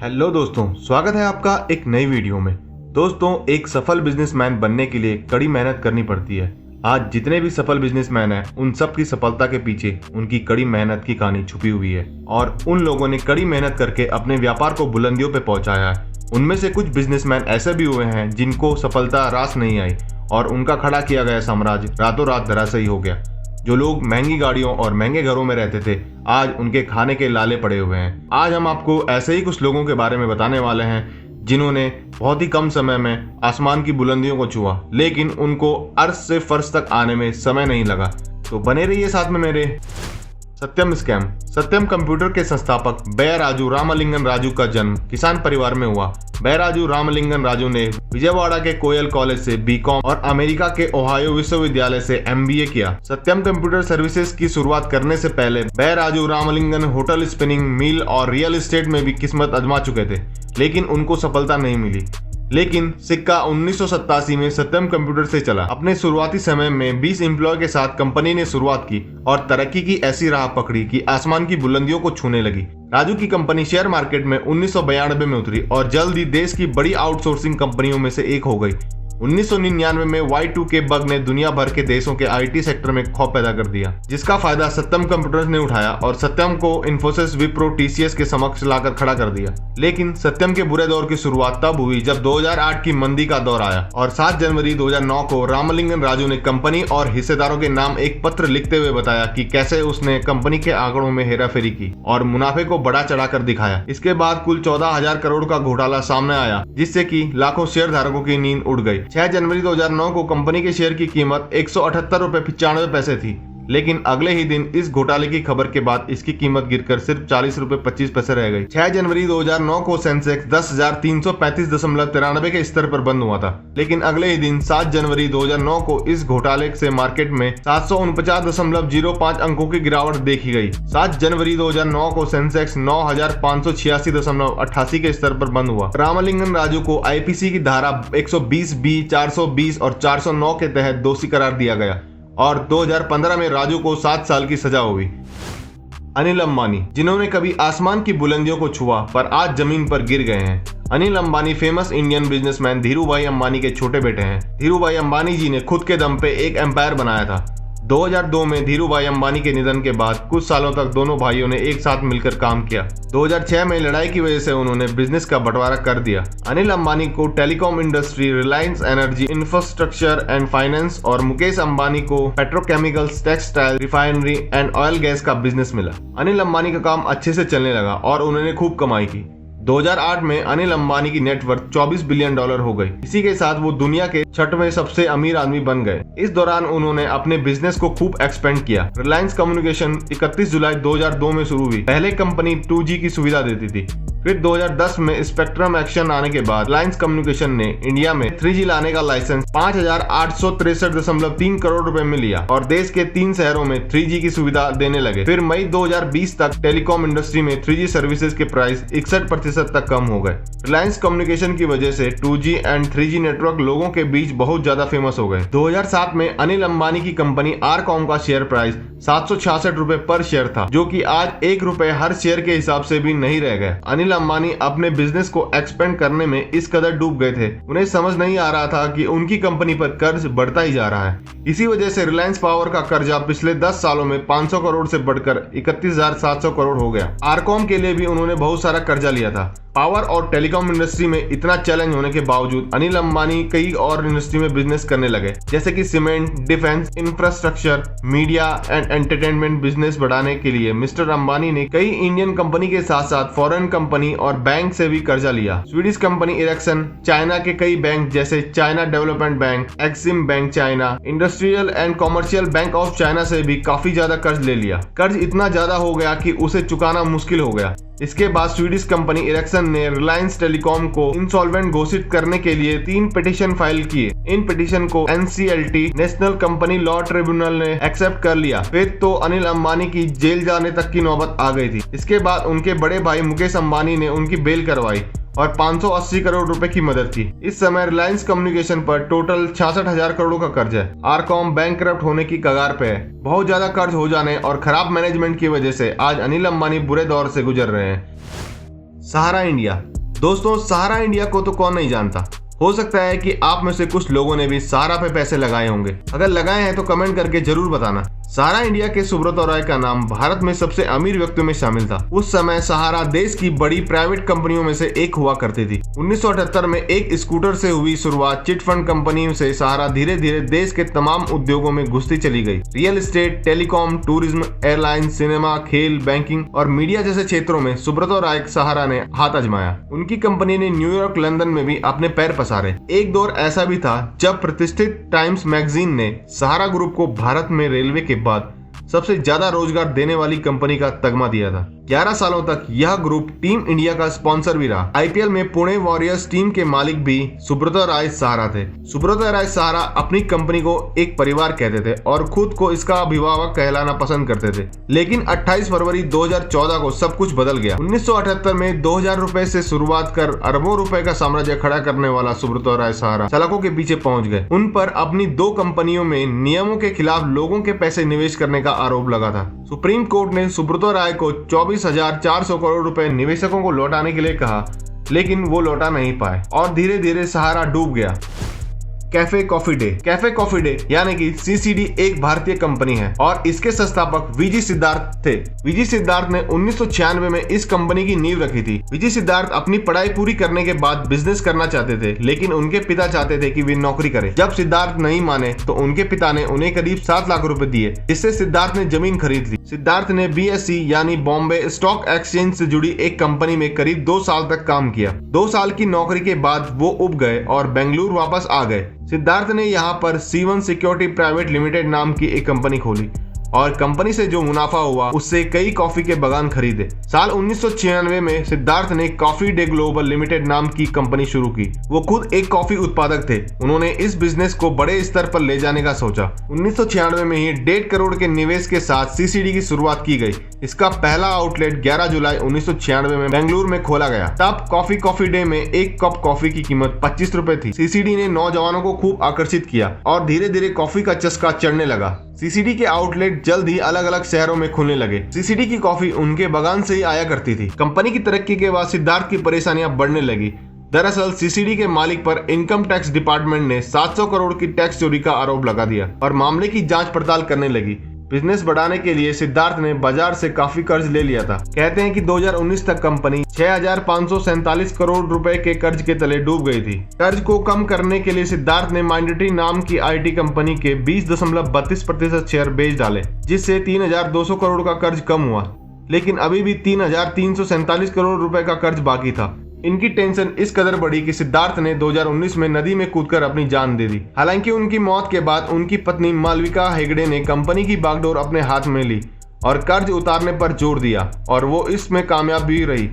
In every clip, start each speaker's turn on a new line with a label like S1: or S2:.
S1: Hello दोस्तों, स्वागत है आपका एक नई वीडियो में। दोस्तों, एक सफल बिजनेसमैन बनने के लिए कड़ी मेहनत करनी पड़ती है। आज जितने भी सफल बिजनेसमैन हैं, उन सब की सफलता के पीछे उनकी कड़ी मेहनत की कहानी छुपी हुई है और उन लोगों ने कड़ी मेहनत करके अपने व्यापार को बुलंदियों पे पहुंचाया है। उनमें से कुछ बिजनेसमैन ऐसे भी हुए हैं जिनको सफलता रास नहीं आई और उनका खड़ा किया गया साम्राज्य रातों रात धराशायी हो गया। जो लोग महंगी गाड़ियों और महंगे घरों में रहते थे, आज उनके खाने के लाले पड़े हुए हैं। आज हम आपको ऐसे ही कुछ लोगों के बारे में बताने वाले हैं जिन्होंने बहुत ही कम समय में आसमान की बुलंदियों को छुआ, लेकिन उनको अर्श से फर्श तक आने में समय नहीं लगा। तो बने रहिए साथ में मेरे। सत्यम स्कैम। सत्यम कंप्यूटर के संस्थापक बैराजू रामलिंगन राजू का जन्म किसान परिवार में हुआ। बैराजू रामलिंगन राजू ने विजयवाड़ा के कोयल कॉलेज से बीकॉम और अमेरिका के ओहायो विश्वविद्यालय से एमबीए किया। सत्यम कंप्यूटर सर्विसेज की शुरुआत करने से पहले बैराजू रामलिंगन होटल, स्पिनिंग मिल और रियल एस्टेट में भी किस्मत आजमा चुके थे, लेकिन उनको सफलता नहीं मिली। लेकिन सिक्का 1987 में सत्यम कंप्यूटर से चला। अपने शुरुआती समय में 20 एम्प्लॉय के साथ कंपनी ने शुरुआत की और तरक्की की ऐसी राह पकड़ी कि आसमान की बुलंदियों को छूने लगी। राजू की कंपनी शेयर मार्केट में 1992 में उतरी और जल्द ही देश की बड़ी आउटसोर्सिंग कंपनियों में से एक हो गई। 1999 में Y2K बग ने दुनिया भर के देशों के आईटी सेक्टर में खौफ पैदा कर दिया, जिसका फायदा सत्यम कंप्यूटर्स ने उठाया और सत्यम को इन्फोसिस, विप्रो, टीसीएस के समक्ष लाकर खड़ा कर दिया। लेकिन सत्यम के बुरे दौर की शुरुआत तब हुई जब 2008 की मंदी का दौर आया और 7 जनवरी 2009 को रामलिंगन राजू ने कंपनी और हिस्सेदारों के नाम एक पत्र लिखते हुए बताया कि कैसे उसने कंपनी के आंकड़ों में हेराफेरी की और मुनाफे को बढ़ा चढ़ाकर दिखाया। इसके बाद कुल 14,000 करोड़ का घोटाला सामने आया, जिससे कि लाखों शेयर धारकों की नींद उड़ गई। 6 जनवरी 2009 को कंपनी के शेयर की कीमत 178.95 रुपए थी, लेकिन अगले ही दिन इस घोटाले की खबर के बाद इसकी कीमत गिरकर सिर्फ 40.25 रुपए रह गई। 6 जनवरी 2009 को सेंसेक्स 10,335.93 के स्तर पर बंद हुआ था, लेकिन अगले ही दिन 7 जनवरी 2009 को इस घोटाले से मार्केट में 749.05 अंकों की गिरावट देखी गई। 7 जनवरी 2009 को सेंसेक्स 9,586.88 के स्तर पर बंद हुआ। रामलिंगन राजू को आईपीसी की धारा 120B, 420 और 409 के तहत दोषी करार दिया गया और 2015 में राजू को 7 साल की सजा हुई। अनिल अंबानी, जिन्होंने कभी आसमान की बुलंदियों को छुआ पर आज जमीन पर गिर गए हैं। Anil Ambani famous Indian businessman Dhirubhai Ambani के छोटे बेटे हैं। धीरूभाई अंबानी जी ने खुद के दम पे एक एम्पायर बनाया था। 2002 में धीरूभाई अंबानी के निधन के बाद कुछ सालों तक दोनों भाइयों ने एक साथ मिलकर काम किया। 2006 में लड़ाई की वजह से उन्होंने बिजनेस का बंटवारा कर दिया। अनिल अंबानी को telecom industry, Reliance energy, infrastructure and finance और मुकेश अंबानी को petrochemicals, textile, refinery and oil gas का बिजनेस मिला। अनिल अंबानी का काम अच्छे से चलने लगा और उन्होंने खूब कमाई की। 2008 में अनिल अंबानी की नेटवर्थ $24 बिलियन हो गई। इसी के साथ वो दुनिया के 6वें सबसे अमीर आदमी बन गए। इस दौरान उन्होंने अपने बिजनेस को खूब एक्सपेंड किया। रिलायंस कम्युनिकेशन 31 जुलाई 2002 में शुरू हुई। पहले कंपनी 2G की सुविधा देती थी। फिर 2010 में स्पेक्ट्रम एक्शन आने के बाद रिलायंस कम्युनिकेशन ने इंडिया में 3G लाने का लाइसेंस 5,863.3 करोड़ रुपए में लिया और देश के 3 शहरों में 3G की सुविधा देने लगे। फिर मई 2020 तक टेलीकॉम इंडस्ट्री में 3G सर्विसेज के प्राइस 61% तक कम हो गए। रिलायंस कम्युनिकेशन की वजह से 2G एंड 3G नेटवर्क लोगों के बीच बहुत ज्यादा फेमस हो गए। 2007 में अनिल अंबानी की कंपनी आरकॉम का शेयर प्राइस 766 रुपए पर शेयर था, जो कि आज ₹1 हर शेयर के हिसाब से भी नहीं रह गए। अनिल अंबानी अपने बिजनेस को एक्सपेंड करने में इस कदर डूब गए थे, उन्हें समझ नहीं आ रहा था कि उनकी कंपनी पर कर्ज बढ़ता ही जा रहा है। इसी वजह से रिलायंस पावर का कर्जा पिछले 10 सालों में 500 करोड़ से बढ़कर 31,700 करोड़ हो गया। आरकॉम के लिए भी उन्होंने बहुत सारा कर्जा लिया था। पावर और टेलीकॉम इंडस्ट्री में इतना चैलेंज होने के बावजूद अनिल अंबानी कई और इंडस्ट्री में बिजनेस करने लगे, जैसे कि cement, defence, infrastructure, media and entertainment. Business बढ़ाने के लिए मिस्टर अंबानी ने कई इंडियन कंपनी के साथ साथ फॉरेन कंपनी और बैंक से भी कर्जा लिया। स्वीडिश कंपनी इरेक्सन, चाइना के कई बैंक जैसे China development bank, Exim bank China, industrial and commercial bank of China से भी काफी ज्यादा कर्ज ले लिया। कर्ज इतना ज्यादा हो गया कि उसे चुकाना मुश्किल हो गया। इसके बाद स्वीडिश कंपनी इरेक्सन ने रिलायंस टेलीकॉम को इंसॉल्वेंट घोषित करने के लिए 3 पिटीशन फाइल किए। इन पिटीशन को NCLT, national company law tribunal ने एक्सेप्ट कर लिया। फिर तो अनिल अंबानी की जेल जाने तक की नौबत आ गई थी। इसके बाद उनके बड़े भाई मुकेश अंबानी ने उनकी बेल करवाई और 580 करोड़ रुपए की मदद की। इस समय रिलायंस कम्युनिकेशन पर टोटल 66,000 करोड़ का कर्ज है। आरकॉम बैंकरप्ट होने की कगार पे है। बहुत ज्यादा कर्ज हो जाने और खराब मैनेजमेंट की वजह से आज अनिल अंबानी बुरे दौर से गुजर रहे हैं। सहारा इंडिया। दोस्तों, सहारा इंडिया को तो कौन नहीं जानता। हो सकता है कि आप में से कुछ लोगों ने भी सहारा पे पैसे लगाए होंगे। अगर लगाए हैं तो कमेंट करके जरूर बताना। सहारा इंडिया के सुब्रत राय का नाम भारत में सबसे अमीर व्यक्तियों में शामिल था। उस समय सहारा देश की बड़ी प्राइवेट कंपनियों में से एक हुआ करती थी। 1978 में एक स्कूटर से हुई शुरुआत चिट फंड कंपनी से सहारा धीरे धीरे देश के तमाम उद्योगों में घुसती चली गई। Real estate, telecom, tourism, airline, cinema, खेल, बैंकिंग और मीडिया जैसे क्षेत्रों में सुब्रत राय सहारा ने हाथ आजमाया। उनकी कंपनी ने न्यूयॉर्क, लंदन में भी अपने पैर पसारे। एक दौर ऐसा भी था जब प्रतिष्ठित टाइम्स मैगजीन ने सहारा ग्रुप को भारत में रेलवे के बाद सबसे ज्यादा रोजगार देने वाली कंपनी का तगमा दिया था। 11 सालों तक यह ग्रुप टीम इंडिया का स्पॉन्सर भी रहा। आईपीएल में पुणे वॉरियर्स टीम के मालिक भी सुब्रत राय सहारा थे। सुब्रत राय सहारा अपनी कंपनी को एक परिवार कहते थे और खुद को इसका अभिभावक कहलाना पसंद करते थे। लेकिन 28 फरवरी 2014 को सब कुछ बदल गया। 1978 में 2000 रुपए से शुरुआत कर अरबों रुपए का साम्राज्य खड़ा करने वाला सुब्रत राय सहारा सलाखों के पीछे पहुंच गए। उन पर अपनी 2 कंपनियों में नियमों के खिलाफ लोगों के पैसे निवेश करने का आरोप लगा था। सुप्रीम कोर्ट ने सुब्रत राय को 24,400 करोड़ रुपए निवेशकों को लौटाने के लिए कहा, लेकिन वो लौटा नहीं पाए और धीरे धीरे सहारा डूब गया। Cafe coffee day. Cafe coffee day यानी कि सीसीडी एक भारतीय कंपनी है और इसके संस्थापक वीजी सिद्धार्थ थे। वीजी सिद्धार्थ ने 1996 में इस कंपनी की नींव रखी थी। वीजी सिद्धार्थ अपनी पढ़ाई पूरी करने के बाद बिजनेस करना चाहते थे, लेकिन उनके पिता चाहते थे कि वे नौकरी करें। जब सिद्धार्थ नहीं माने तो उनके पिता ने उन्हें करीब 7 लाख रुपए दिए, जिससे सिद्धार्थ ने जमीन खरीद ली। सिद्धार्थ ने बीएसई यानी बॉम्बे स्टॉक एक्सचेंज से जुड़ी एक कंपनी में करीब 2 साल तक काम किया। 2 साल की नौकरी के बाद वो उब गए और बेंगलुरु वापस आ गए। सिद्धार्थ ने यहाँ पर C1 सिक्योरिटी प्राइवेट लिमिटेड नाम की एक कंपनी खोली और कंपनी से जो मुनाफा हुआ उससे कई कॉफी के बागान खरीदे। साल 1996 में सिद्धार्थ ने कॉफी डे ग्लोबल लिमिटेड नाम की कंपनी शुरू की। वो खुद एक कॉफी उत्पादक थे। उन्होंने इस बिजनेस को बड़े स्तर पर ले जाने का सोचा। 1996 में ही 1.5 करोड़ के निवेश के साथ सीसीडी की शुरुआत की गई। इसका पहला आउटलेट 11 जुलाई 1996 में बेंगलुरु में खोला गया। तब कॉफी डे में एक कप कॉफी की कीमत 25 रुपए थी। सीसीडी ने नौजवानों को खूब आकर्षित किया और धीरे धीरे कॉफी का चस्का चढ़ने लगा। सीसीडी के आउटलेट जल्द ही अलग अलग शहरों में खुलने लगे। सीसीडी की कॉफी उनके बागान से ही आया करती थी। कंपनी की तरक्की के बाद सिद्धार्थ की परेशानियां बढ़ने लगी। दरअसल सीसीडी के मालिक पर इनकम टैक्स डिपार्टमेंट ने 700 करोड़ की टैक्स चोरी का आरोप लगा दिया और मामले की जांच पड़ताल करने लगी। बिजनेस बढ़ाने के लिए सिद्धार्थ ने बाजार से काफी कर्ज ले लिया था। कहते हैं कि 2019 तक कंपनी 6,547 करोड़ रुपए के कर्ज के तले डूब गई थी। कर्ज को कम करने के लिए सिद्धार्थ ने माइंडट्री नाम की आईटी कंपनी के 20.32% शेयर बेच डाले, जिससे 3,200 करोड़ का कर्ज कम हुआ। लेकिन अभी भी 3,347 करोड़ रुपए का कर्ज बाकी था। इनकी टेंशन इस कदर बढ़ी कि सिद्धार्थ ने 2019 में नदी में कूदकर अपनी जान दे दी। हालांकि उनकी मौत के बाद उनकी पत्नी मालविका हेगड़े ने कंपनी की बागडोर अपने हाथ में ली और कर्ज उतारने पर जोर दिया और वो इसमें कामयाब भी रही।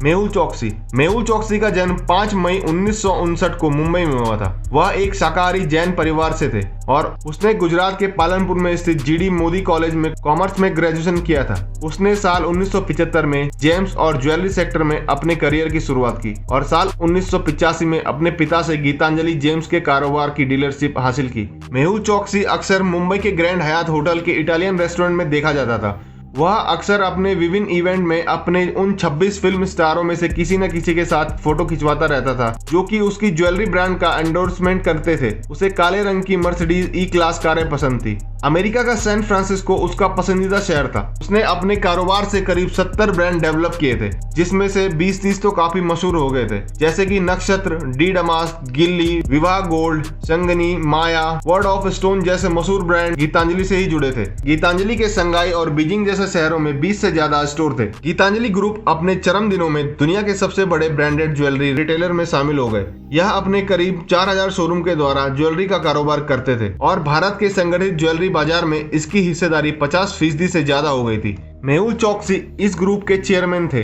S1: मेहुल चोकसी का जन्म 5 मई 1959 को मुंबई में हुआ था। वह एक शाकाहारी जैन परिवार से थे और उसने गुजरात के पालनपुर में स्थित जीडी मोदी कॉलेज में कॉमर्स में ग्रेजुएशन किया था। उसने साल 1975 में जेम्स और ज्वेलरी सेक्टर में अपने करियर की शुरुआत की और साल 1985 में अपने पिता से गीतांजलि जेम्स के कारोबार की डीलरशिप हासिल की। मेहुल चोकसी अक्सर मुंबई के ग्रैंड हयात होटल के इटालियन रेस्टोरेंट में देखा जाता था। वह अक्सर अपने विभिन्न इवेंट में अपने उन 26 फिल्म स्टारों में से किसी न किसी के साथ फोटो खिंचवाता रहता था, जो कि उसकी ज्वेलरी ब्रांड का एंडोर्समेंट करते थे। उसे काले रंग की मर्सिडीज ई क्लास कारें पसंद थी। अमेरिका का सैन फ्रांसिस्को उसका पसंदीदा शहर था। उसने अपने कारोबार से करीब 70 ब्रांड डेवलप किए थे, जिसमें से 20-30 तो काफी मशहूर हो गए थे, जैसे कि नक्षत्र, D डमास्क, Gili, Vivaah gold, Sangini, Maya, word of stone जैसे मशहूर ब्रांड गीतांजलि से ही जुड़े थे। गीतांजलि के संगाई और बीजिंग जैसे शहरों में 20 से ज्यादा स्टोर थे। गीतांजलि ग्रुप अपने चरम दिनों में दुनिया के सबसे बड़े ब्रांडेड ज्वेलरी रिटेलर में शामिल हो गए। यह अपने करीब 4,000 शोरूम के द्वारा ज्वेलरी का कारोबार करते थे और भारत के संगठित ज्वेलरी बाजार में इसकी हिस्सेदारी 50% से ज्यादा हो गई थी। मेहुल चोकसी इस ग्रुप के चेयरमैन थे।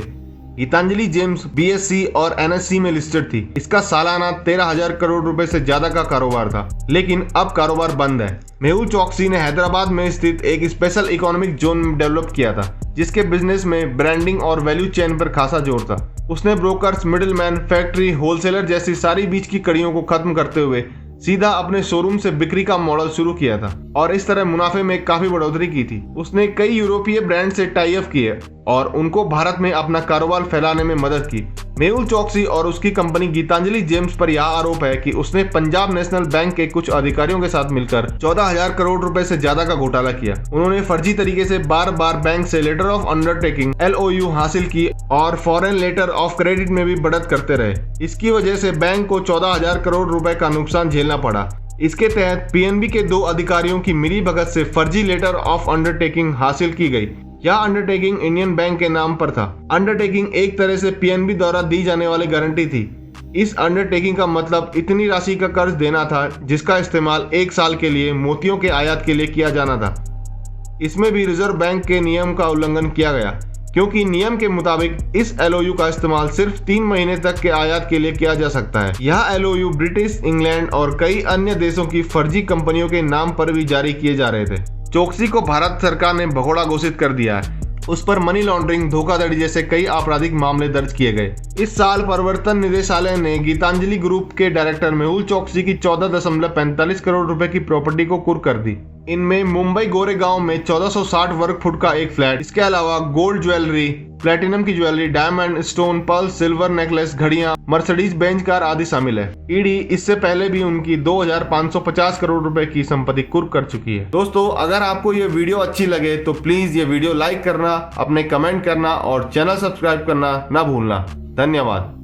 S1: गीतांजलि जेम्स बीएससी और एनएससी में लिस्टेड थी। इसका सालाना 13,000 करोड़ रुपए से ज्यादा का कारोबार था, लेकिन अब कारोबार बंद है। मेहुल चोकसी ने हैदराबाद में स्थित एक स्पेशल इकोनॉमिक जोन डेवलप किया था, जिसके बिजनेस में ब्रांडिंग और वैल्यू चेन पर खासा जोर था। उसने ब्रोकर्स, मिडिलमैन, फैक्ट्री, होलसेलर जैसी सारी बीच की कड़ियों को खत्म करते हुए सीधा अपने शोरूम से बिक्री का मॉडल शुरू किया था और इस तरह मुनाफे में काफी बढ़ोतरी की थी। उसने कई यूरोपीय ब्रांड से टाई अप किए और उनको भारत में अपना कारोबार फैलाने में मदद की। मेहुल चोकसी और उसकी कंपनी गीतांजलि जेम्स पर यह आरोप है कि उसने पंजाब नेशनल बैंक के कुछ अधिकारियों के साथ मिलकर 14,000 करोड़ रुपए से ज्यादा का घोटाला किया। उन्होंने फर्जी तरीके से बार बार बैंक से लेटर ऑफ अंडरटेकिंग LOU हासिल की और फॉरेन लेटर ऑफ क्रेडिट में भी बढ़त करते रहे। इसकी वजह से बैंक को 14,000 करोड़ रुपए का नुकसान झेलना पड़ा। इसके तहत PNB के 2 अधिकारियों की मिलीभगत से फर्जी लेटर ऑफ अंडरटेकिंग हासिल की गई। यह अंडरटेकिंग इंडियन बैंक के नाम पर था। अंडरटेकिंग एक तरह से PNB द्वारा दी जाने वाली गारंटी थी। इस अंडरटेकिंग का मतलब इतनी राशि का कर्ज देना था जिसका इस्तेमाल 1 साल के लिए मोतियों के आयात के लिए किया जाना था। इसमें भी रिजर्व बैंक के नियम का उल्लंघन किया गया, क्योंकि नियम के मुताबिक इस LOU का इस्तेमाल सिर्फ 3 महीने तक के आयात के लिए किया जा सकता है। यह LOU ब्रिटिश, इंग्लैंड और कई अन्य देशों की फर्जी कंपनियों के नाम पर भी जारी किए जा रहे थे। चोकसी को भारत सरकार ने भगोड़ा घोषित कर दिया है। उस पर मनी लॉन्ड्रिंग, धोखाधड़ी जैसे कई आपराधिक मामले दर्ज किए गए। इस साल प्रवर्तन निदेशालय ने गीतांजलि ग्रुप के डायरेक्टर मेहुल चोकसी की 14.45 करोड़ रुपए की प्रॉपर्टी को कुर्क कर दी। इनमें मुंबई गोरेगांव में 1460 वर्ग फुट का एक फ्लैट, इसके अलावा गोल्ड ज्वेलरी, प्लेटिनम की jewellery, diamond, stone, pearl, silver necklace, घड़ियां, मर्सिडीज बेंज कार आदि शामिल है। ईडी इससे पहले भी उनकी 2,550 करोड़ रुपए की संपत्ति कुर्क कर चुकी है। दोस्तों, अगर आपको ये वीडियो अच्छी लगे तो प्लीज ये वीडियो लाइक करना, अपने कमेंट करना और चैनल सब्सक्राइब करना ना भूलना। धन्यवाद।